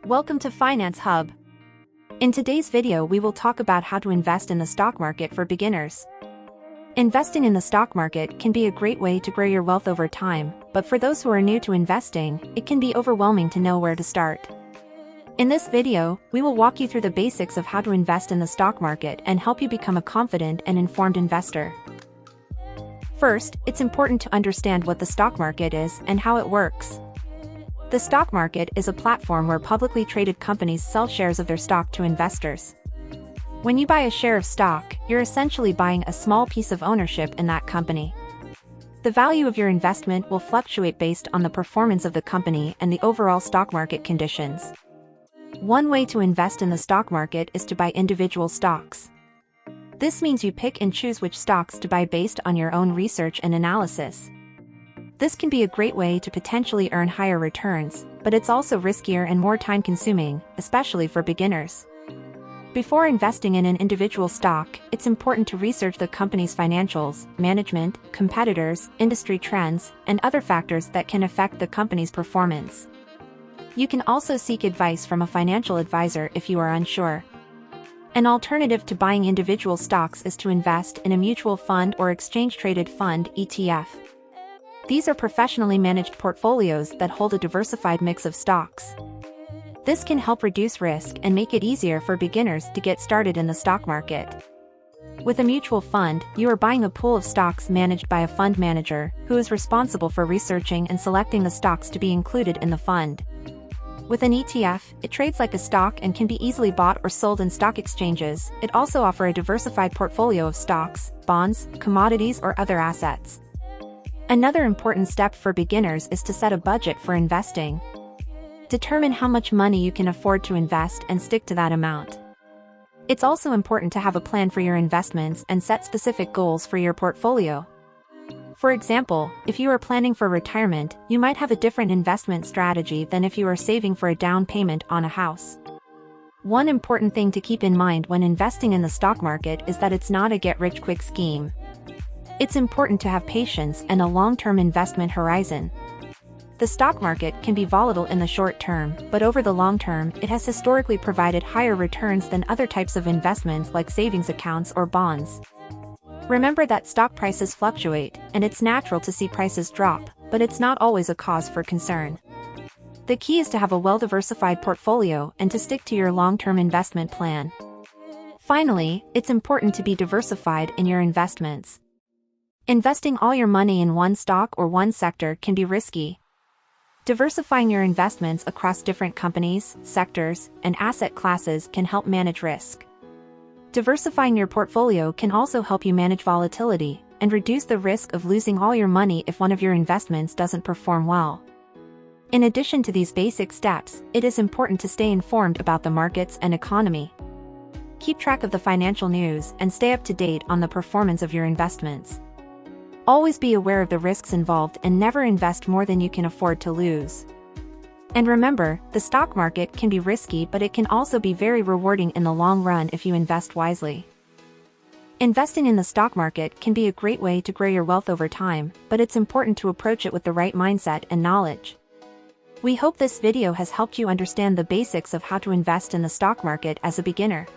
Welcome to Finance Hub. In today's video we will talk about how to invest in the stock market for beginners. Investing in the stock market can be a great way to grow your wealth over time, but for those who are new to investing, it can be overwhelming to know where to start. In this video, we will walk you through the basics of how to invest in the stock market and help you become a confident and informed investor. First, it's important to understand what the stock market is and how it works. The stock market is a platform where publicly traded companies sell shares of their stock to investors. When you buy a share of stock, you're essentially buying a small piece of ownership in that company. The value of your investment will fluctuate based on the performance of the company and the overall stock market conditions. One way to invest in the stock market is to buy individual stocks. This means you pick and choose which stocks to buy based on your own research and analysis. This can be a great way to potentially earn higher returns, but it's also riskier and more time-consuming, especially for beginners. Before investing in an individual stock, it's important to research the company's financials, management, competitors, industry trends, and other factors that can affect the company's performance. You can also seek advice from a financial advisor if you are unsure. An alternative to buying individual stocks is to invest in a mutual fund or exchange-traded fund (ETF). These are professionally managed portfolios that hold a diversified mix of stocks. This can help reduce risk and make it easier for beginners to get started in the stock market. With a mutual fund, you are buying a pool of stocks managed by a fund manager, who is responsible for researching and selecting the stocks to be included in the fund. With an ETF, it trades like a stock and can be easily bought or sold in stock exchanges. It also offers a diversified portfolio of stocks, bonds, commodities, or other assets. Another important step for beginners is to set a budget for investing. Determine how much money you can afford to invest and stick to that amount. It's also important to have a plan for your investments and set specific goals for your portfolio. For example, if you are planning for retirement, you might have a different investment strategy than if you are saving for a down payment on a house. One important thing to keep in mind when investing in the stock market is that it's not a get-rich-quick scheme. It's important to have patience and a long-term investment horizon. The stock market can be volatile in the short term, but over the long term, it has historically provided higher returns than other types of investments like savings accounts or bonds. Remember that stock prices fluctuate, and it's natural to see prices drop, but it's not always a cause for concern. The key is to have a well-diversified portfolio and to stick to your long-term investment plan. Finally, it's important to be diversified in your investments. Investing all your money in one stock or one sector can be risky. Diversifying your investments across different companies, sectors, and asset classes can help manage risk. Diversifying your portfolio can also help you manage volatility and reduce the risk of losing all your money if one of your investments doesn't perform well. In addition to these basic steps, it is important to stay informed about the markets and economy. Keep track of the financial news and stay up to date on the performance of your investments. Always be aware of the risks involved and never invest more than you can afford to lose. And remember, the stock market can be risky, but it can also be very rewarding in the long run if you invest wisely. Investing in the stock market can be a great way to grow your wealth over time, but it's important to approach it with the right mindset and knowledge. We hope this video has helped you understand the basics of how to invest in the stock market as a beginner.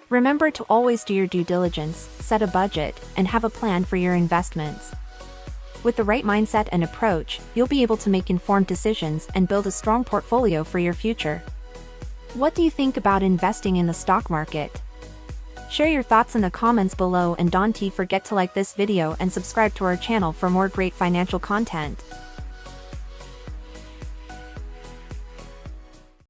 Remember to always do your due diligence, set a budget, and have a plan for your investments. With the right mindset and approach, you'll be able to make informed decisions and build a strong portfolio for your future. What do you think about investing in the stock market? Share your thoughts in the comments below, and don't forget to like this video and subscribe to our channel for more great financial content.